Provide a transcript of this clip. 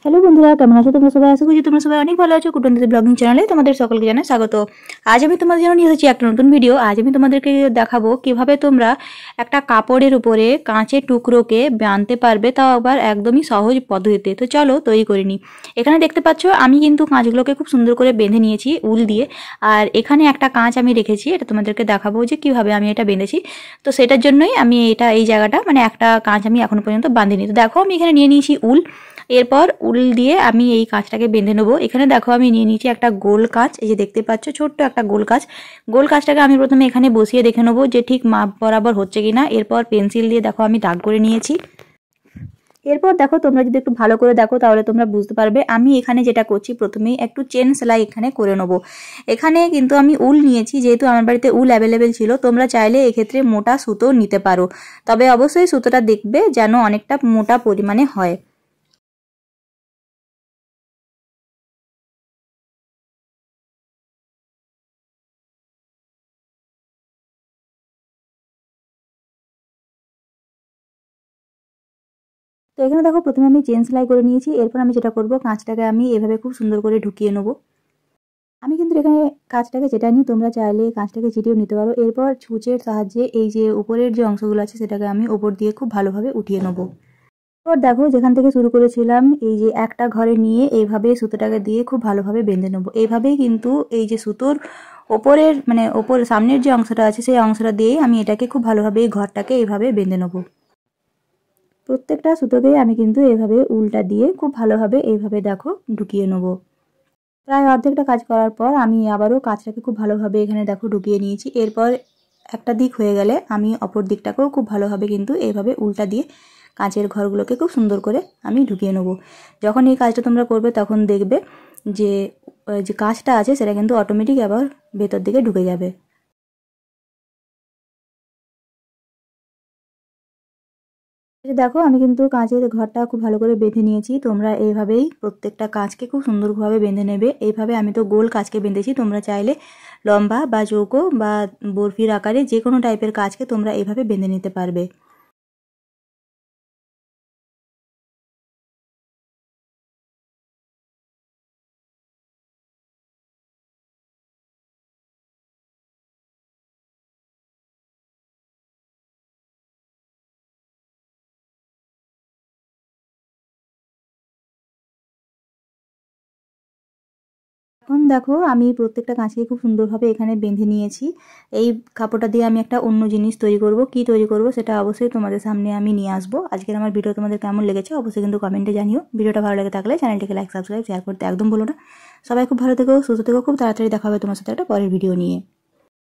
Hello বন্ধুরা, কেমন আছো তোমরা সবাই? আশা করছি তোমরা সবাই অনেক ভালো আছো। কুটন্দিতে ব্লগিং চ্যানেলে তোমাদের সকলকে জানাই স্বাগত। আজ আমি তোমাদের জন্য নিয়ে এসেছি একটা নতুন ভিডিও। আজ আমি তোমাদেরকে দেখাবো কিভাবে তোমরা একটা কাপড়ের উপরে কাঁচের টুকরোকে বাঁধতে পারবে, তাও আবার একদমই সহজ পদ্ধতিতে। তো চলো তৈরি করে নিই। এখানে দেখতে পাচ্ছ আমি কিন্তু কাঁচগুলোকে খুব সুন্দর করে বেঁধে নিয়েছি উল দিয়ে। আর এখানে একটা কাঁচ আমি রেখেছি, এটা তোমাদেরকে দেখাবো যে কিভাবে আমি এটা বেঁধেছি। তো সেটার জন্যই আমি এই জায়গাটা মানে একটা কাঁচ আমি এখনো পর্যন্ত বাঁধিনি। তো দেখো আমি এখানে নিয়ে নিয়েছি উল। এরপর উল দিয়ে আমি এই কাঁচটাকে বেঁধে নেবো। এখানে দেখো আমি নিয়ে নিয়েছি একটা গোল কাঁচ, এই যে দেখতে পাচ্ছ ছোট্ট একটা গোল কাঁচ। গোল কাঁচটাকে আমি প্রথমে এখানে বসিয়ে দেখে নেবো যে ঠিক মাপ বরাবর হচ্ছে কিনা। এরপর পেন্সিল দিয়ে দেখো আমি দাগ করে নিয়েছি। এরপর দেখো তোমরা যদি একটু ভালো করে দেখো তাহলে তোমরা বুঝতে পারবে। আমি এখানে যেটা করছি, প্রথমেই একটু চেন সেলাই এখানে করে নেবো। এখানে কিন্তু আমি উল নিয়েছি, যেহেতু আমার বাড়িতে উল অ্যাভেলেবেল ছিল। তোমরা চাইলে এক্ষেত্রে মোটা সুতো নিতে পারো, তবে অবশ্যই সুতোটা দেখবে যেন অনেকটা মোটা পরিমাণে হয়। তো এখানে দেখো প্রথমে আমি চেন সেলাই করে নিয়েছি। এরপর আমি যেটা করব, কাঁচটাকে আমি এভাবে খুব সুন্দর করে ঢুকিয়ে নেব। আমি কিন্তু এখানে কাঁচটাকে চেটাইনি, তোমরা চাইলে কাঁচটাকে চিটিয়েও নিতে পারো। এরপর ছুঁচের সাহায্যে এই যে উপরের যে অংশগুলো আছে সেটাকে আমি উপর দিয়ে খুব ভালোভাবে উঠিয়ে নেব। এরপর দেখো যেখান থেকে শুরু করেছিলাম, এই যে একটা ঘরে নিয়ে এইভাবে সুতোটাকে দিয়ে খুব ভালোভাবে বেঁধে নেব। এইভাবেই কিন্তু এই যে সুতোর ওপরের মানে ওপর সামনের যে অংশটা আছে সেই অংশটা দিয়েই আমি এটাকে খুব ভালোভাবে এই ঘরটাকে এইভাবে বেঁধে নেব। প্রত্যেকটা সুতোকে আমি কিন্তু এভাবে উল্টা দিয়ে খুব ভালোভাবে এইভাবে দেখো ঢুকিয়ে নেব। প্রায় অর্ধেকটা কাজ করার পর আমি আবারও কাজটাকে খুব ভালোভাবে এখানে দেখো ঢুকিয়ে নিয়েছি। এরপর একটা দিক হয়ে গেলে আমি অপর দিকটাকেও খুব ভালোভাবে কিন্তু এইভাবে উল্টা দিয়ে কাঁচের ঘরগুলোকে খুব সুন্দর করে আমি ঢুকিয়ে নেব। যখন এই কাজটা তোমরা করবে তখন দেখবে যে যে কাজটা আছে সেটা কিন্তু অটোমেটিক আবার ভেতর দিকে ঢুকে যাবে। দেখো আমি কিন্তু কাঁচের ঘরটা খুব ভালো করে বেঁধে নিয়েছি। তোমরা এইভাবেই প্রত্যেকটা কাঁচকে খুব সুন্দরভাবে বেঁধে নেবে। এইভাবে আমি তো গোল কাঁচকে বেঁধেছি, তোমরা চাইলে লম্বা বা চৌকো বা বরফির আকারে যে কোনো টাইপের কাঁচকে তোমরা এইভাবে বেঁধে নিতে পারবে। এখন দেখো আমি প্রত্যেকটা কাঁচকে খুব সুন্দরভাবে এখানে বেঁধে নিয়েছি। এই কাপড়টা দিয়ে আমি একটা অন্য জিনিস তৈরি করব। কি তৈরি করব সেটা অবশ্যই তোমাদের সামনে আমি নিয়ে আসবো। আজকের আমার ভিডিও তোমাদের কেমন লেগেছে অবশ্যই কিন্তু কমেন্টে জানিও। ভিডিওটা ভালো লেগে থাকলে চ্যানেলটিকে লাইক, সাবস্ক্রাইব, শেয়ার করতে একদম ভুলো না। সবাই খুব ভালো থেকো, সুস্থ থেকো। খুব তাড়াতাড়ি দেখা হবে তোমার সাথে একটা পরের ভিডিও নিয়ে।